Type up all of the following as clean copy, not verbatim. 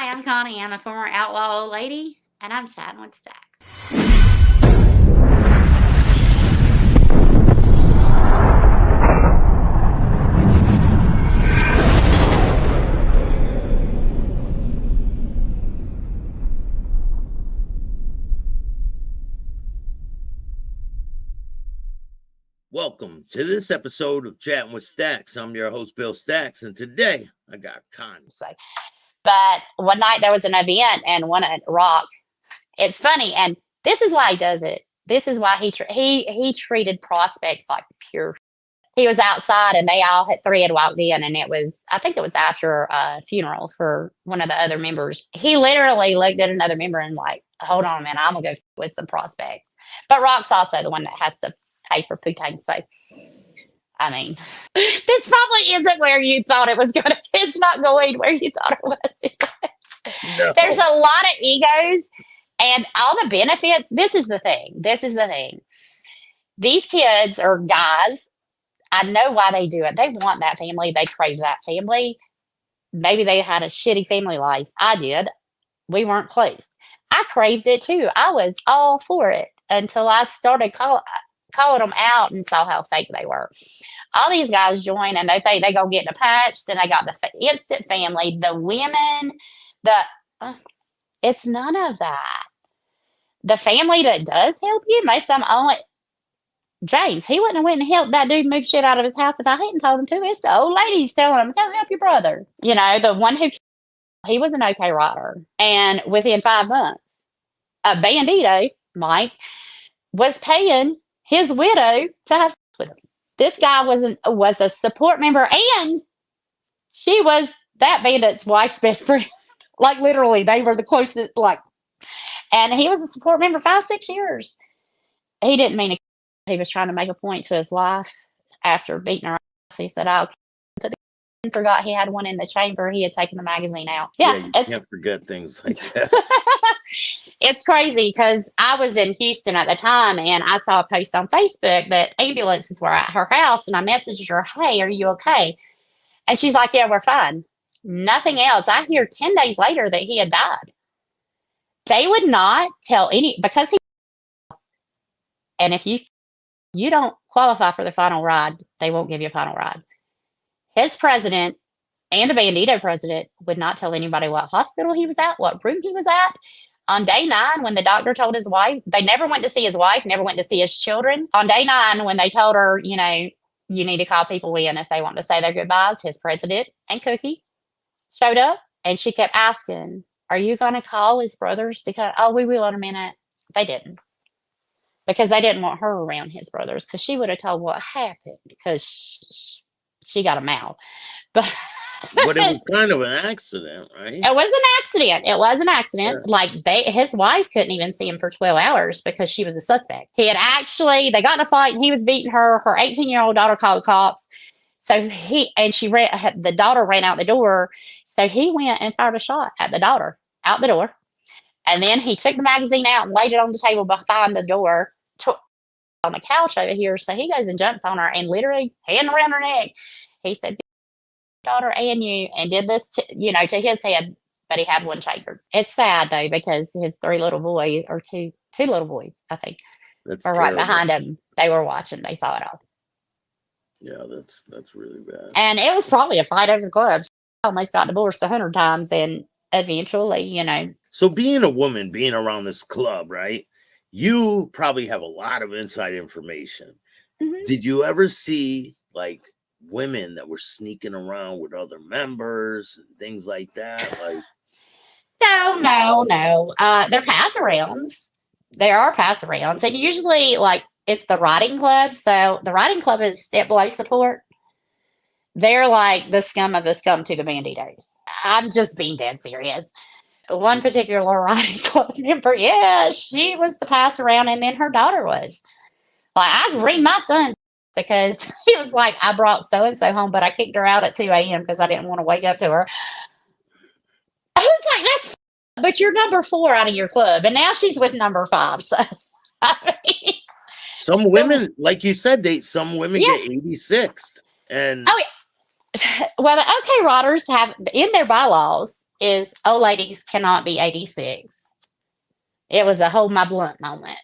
Hi, I'm Connie. I'm a former outlaw old lady, and I'm chatting with Staxx. Welcome to this episode of Chatting with Staxx. I'm your host, Bill Staxx, and today I got Connie. But one night there was an event and one at Rock. It's funny, and this is why he does it. This is why he treated prospects like pure. He was outside, and three had walked in, and I think it was after a funeral for one of the other members. He literally looked at another member and like, hold on a minute, I'm gonna go with some prospects. But Rock's also the one that has to pay for poutine. So, I mean, this probably isn't where you thought it was going to. It's not going where you thought it was. No. There's a lot of egos and all the benefits. This is the thing. These kids or guys, I know why they do it. They want that family. They crave that family. Maybe they had a shitty family life. I did. We weren't close. I craved it too. I was all for it until I started calling them out and saw how fake they were. All these guys join and they think they gonna get the patch. Then they got the instant family, the women, it's none of that. The family that does help you, most of them only. James, he wouldn't have went and helped that dude move shit out of his house if I hadn't told him to. It's the old lady's telling him, go help your brother. You know, the one he was an okay rider. And within 5 months, a bandito, Mike, was paying his widow to have sex with him. This guy was a support member, and she was that bandit's wife's best friend. Like literally, they were the closest. And he was a support member 5-6 years. He didn't mean it. He was trying to make a point to his wife after beating her ass. He said, "Oh, he forgot he had one in the chamber. He had taken the magazine out." Yeah, you can't forget things like that. It's crazy because I was in Houston at the time and I saw a post on Facebook that ambulances were at her house, and I messaged her, "Hey, are you okay?" And she's like, "Yeah, we're fine." Nothing else. I hear 10 days later that he had died. They would not tell because and if you don't qualify for the final ride, they won't give you a final ride. His president and the bandito president would not tell anybody what hospital he was at, what room he was at. On day 9, when the doctor told his wife, they never went to see his wife, never went to see his children. On day 9, when they told her, you know, you need to call people in if they want to say their goodbyes, his president and Cookie showed up, and she kept asking, "Are you going to call his brothers to come?" "Oh, we will in a minute." They didn't. Because they didn't want her around his brothers, because she would have told what happened, because she got a mouth. But it was kind of an accident, right? It was an accident. Yeah. Like his wife couldn't even see him for 12 hours because she was a suspect. They got in a fight and he was beating her. Her 18-year-old daughter called the cops. So the daughter ran out the door. So he went and fired a shot at the daughter out the door. And then he took the magazine out and laid it on the table behind the door on the couch over here. So he goes and jumps on her and literally hand around her neck. He said, "Daughter and you," and did this to his head, but he had one chambered. It's sad though, because his 3 little boys, or two little boys, I think, were right behind him. They were watching. They saw it all. Yeah, that's really bad. And it was probably a fight over the club. She almost got divorced 100 times, and eventually, So being a woman, being around this club, right? You probably have a lot of inside information. Mm-hmm. Did you ever see like women that were sneaking around with other members and things like that? Like, no. They're pass-arounds. There are pass-arounds, and usually, it's the riding club. So the riding club is step below support. They're like the scum of the scum to the banditos. I'm just being dead serious. One particular riding club member, yeah, she was the pass-around, and then her daughter was. Like, I agree, my son, because he was like, "I brought so-and-so home, but I kicked her out at 2 a.m. because I didn't want to wake up to her." I was like, that's but you're number 4 out of your club, and now she's with number 5. So, I mean, some women, like you said, some women get 86th. And well, the OK Riders have in their bylaws, is old ladies cannot be 86. It was a hold my blunt moment.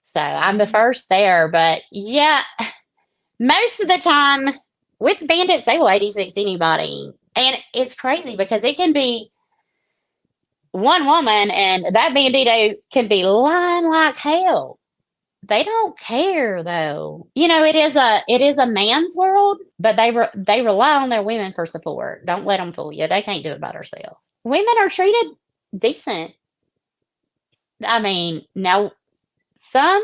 So I'm the first there, but yeah, most of the time with bandits, they will 86 anybody. And it's crazy because it can be one woman and that bandito can be lying like hell. They don't care though. You know, it is a man's world, but they rely on their women for support. Don't let them fool you. They can't do it by themselves. Women are treated decent. I mean, now some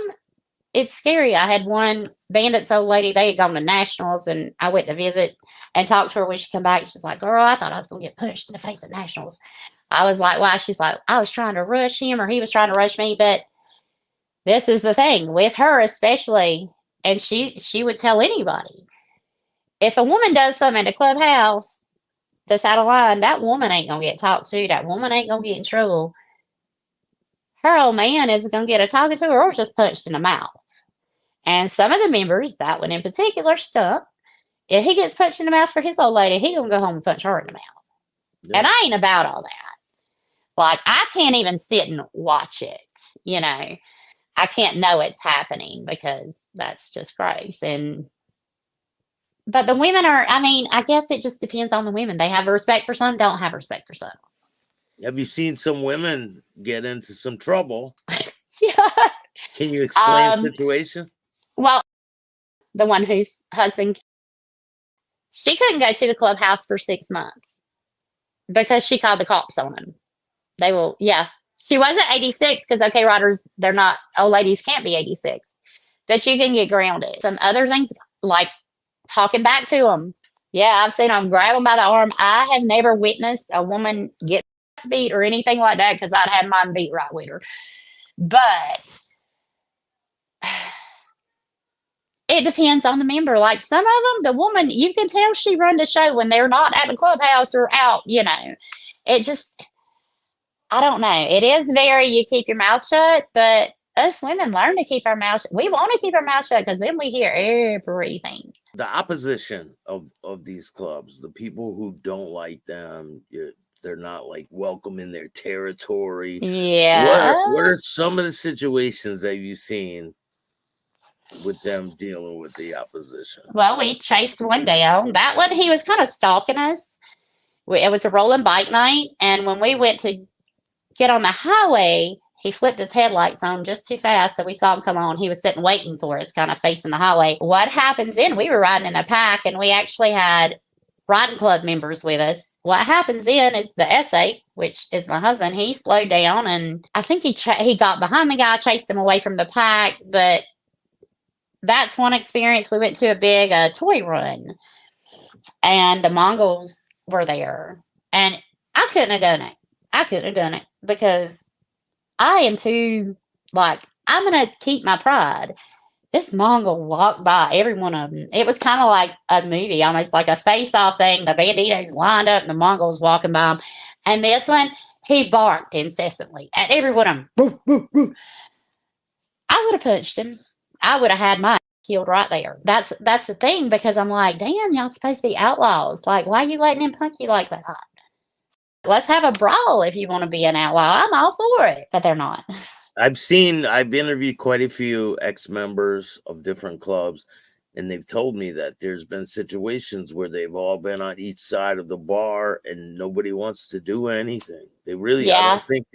it's scary. I had one bandits old lady. They had gone to nationals, and I went to visit and talk to her when she come back. She's like, "Girl, I thought I was gonna get punched in the face at nationals." I was like, "Why?" She's like, "I was trying to rush him, or he was trying to rush me." But this is the thing with her, especially, and she would tell anybody if a woman does something in the clubhouse that's out of line, that woman ain't gonna get talked to. That woman ain't gonna get in trouble. Her old man is gonna get a talking to her or just punched in the mouth. And some of the members, that one in particular, stuck. If he gets punched in the mouth for his old lady, he gonna go home and punch her in the mouth. Yep. And I ain't about all that. Like, I can't even sit and watch it, you know. I can't know it's happening because that's just gross. But the women are, I mean, I guess it just depends on the women. They have respect for some, don't have respect for some. Have you seen some women get into some trouble? Yeah. Can you explain the situation? Well, the one whose husband, she couldn't go to the clubhouse for 6 months because she called the cops on him. They will, yeah. She wasn't 86 because, okay, riders, they're not, old ladies can't be 86. But you can get grounded. Some other things, like talking back to them. Yeah, I've seen them grab them by the arm. I have never witnessed a woman get beat or anything like that because I'd have mine beat right with her. But it depends on the member. Like some of them, the woman, you can tell she run the show when they're not at the clubhouse or out, you know. It just, I don't know. It is very, you keep your mouth shut, but us women learn to keep our mouth shut. We want to keep our mouth shut because then we hear everything. The opposition of these clubs, the people who don't like them, they're not like welcome in their territory. Yeah. What are some of the situations that you've seen with them dealing with the opposition? Well, we chased one down. That one, he was kind of stalking us. It was a rolling bike night, and when we went to get on the highway, he flipped his headlights on just too fast, so we saw him come on. He was sitting waiting for us, kind of facing the highway. What happens then? We were riding in a pack, and we actually had riding club members with us. What happens then is the SA, which is my husband, he slowed down, and I think he got behind the guy, chased him away from the pack, but that's one experience. We went to a big toy run, and the Mongols were there, and I couldn't have done it. I couldn't have done it because I am too, like, I'm going to keep my pride. This Mongol walked by every one of them. It was kind of like a movie, almost like a face-off thing. The banditos lined up and the Mongols walking by them. And this one, he barked incessantly at every one of them. Boo, boo, boo. I would have punched him. I would have had mine killed right there. That's the thing, because I'm like, damn, y'all supposed to be outlaws. Like, why are you letting him punk you like that? Let's have a brawl if you want to be an outlaw. I'm all for it, but they're not. I've interviewed quite a few ex-members of different clubs, and they've told me that there's been situations where they've all been on each side of the bar and nobody wants to do anything. They really, I don't think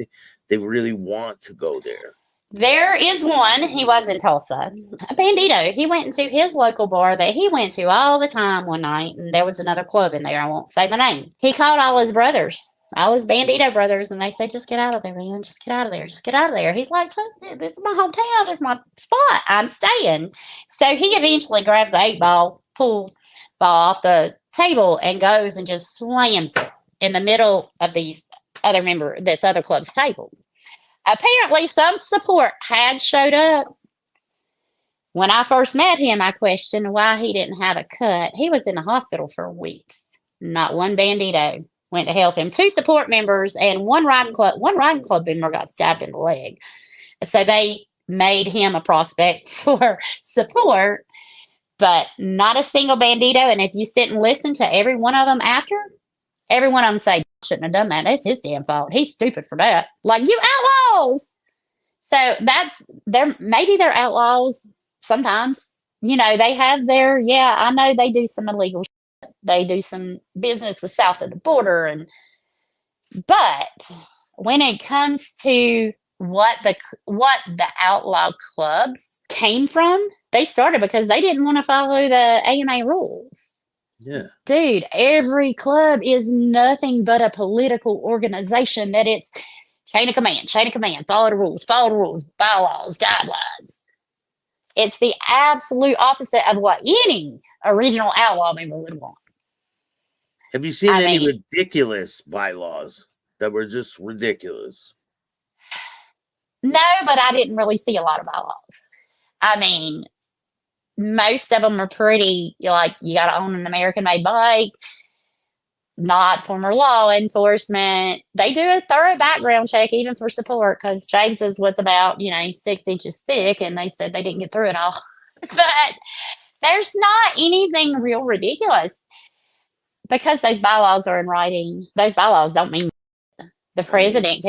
they really want to go there. There is one, he was in Tulsa, a bandito. He went into his local bar that he went to all the time one night, and there was another club in there. I won't say the name. He called all his brothers, all his bandito brothers, and they said, just get out of there, man. Just get out of there. Just get out of there. He's like, this is my hometown. This is my spot. I'm staying. So he eventually grabs the 8-ball pool ball off the table and goes and just slams it in the middle of this other club's table. Apparently, some support had showed up. When I first met him, I questioned why he didn't have a cut. He was in the hospital for weeks. Not one bandito went to help him. 2 support members and one riding club member got stabbed in the leg. So they made him a prospect for support, but not a single bandito. And if you sit and listen to every one of them after, Every one of them say, shouldn't have done that. That's his damn fault. He's stupid for that. Like, you outlaws. So maybe they're outlaws sometimes. You know, they have their, yeah, I know they do some illegal shit. They do some business with south of the border. But when it comes to what the outlaw clubs came from, they started because they didn't want to follow the AMA rules. Yeah. Dude, every club is nothing but a political organization that it's chain of command, follow the rules, bylaws, guidelines. It's the absolute opposite of what any original outlaw member would want. Have you seen any ridiculous bylaws that were just ridiculous? No, but I didn't really see a lot of bylaws. I mean, most of them are pretty, like, you got to own an American-made bike, not former law enforcement. They do a thorough background check, even for support, because James's was about, 6 inches thick, and they said they didn't get through it all. But there's not anything real ridiculous. Because those bylaws are in writing, those bylaws don't mean the president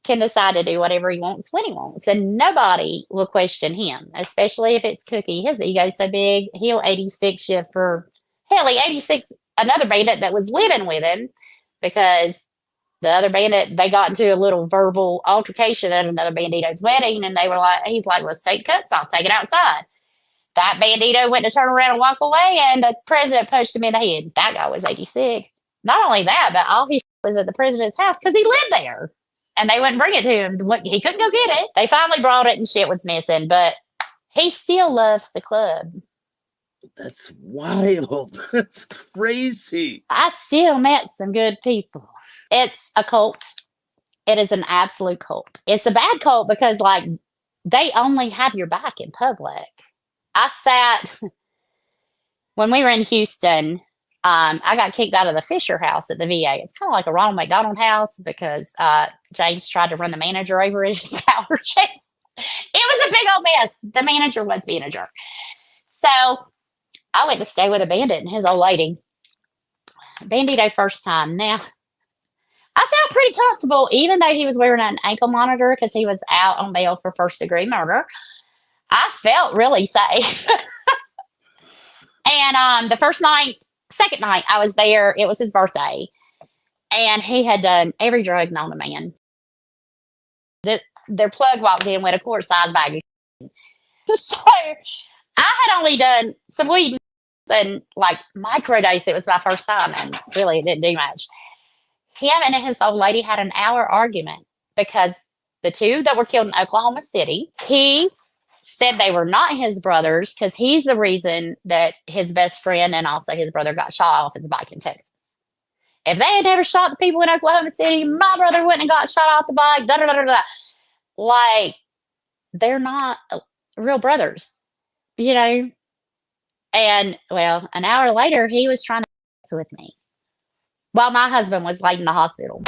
can decide to do whatever he wants when he wants, and nobody will question him, especially if it's Cookie. His ego's so big, he'll 86 you for hell. He 86 another bandit that was living with him because the other bandit, they got into a little verbal altercation at another bandito's wedding, and he's like, let's take cuts off, take it outside. That bandito went to turn around and walk away, and the president punched him in the head. That guy was 86. Not only that, but all his was at the president's house because he lived there. And they wouldn't bring it to him. He couldn't go get it. They finally brought it and shit was missing, but he still loves the club. That's wild. That's crazy. I still met some good people. It's a cult. It is an absolute cult. It's a bad cult because, like, they only have your back in public. I sat, when we were in Houston, I got kicked out of the Fisher house at the VA. It's kind of like a Ronald McDonald house because James tried to run the manager over in his power chair. It was a big old mess. The manager was being a jerk. So I went to stay with a bandit and his old lady. Bandito first time. Now, I felt pretty comfortable, even though he was wearing an ankle monitor because he was out on bail for first-degree murder. I felt really safe. And the second night I was there, it was his birthday, and he had done every drug known to man. Their plug walked in with a quart-sized bag of so I had only done some weed and like microdose. It was my first time, and really it didn't do much. Him and his old lady had an hour argument because the two that were killed in Oklahoma City, he said they were not his brothers because he's the reason that his best friend and also his brother got shot off his bike in Texas. If they had never shot the people in Oklahoma City, my brother wouldn't have got shot off the bike. Da, da, da, da, da. Like, they're not real brothers, you know? And, well, an hour later, he was trying to with me while my husband was laid in the hospital.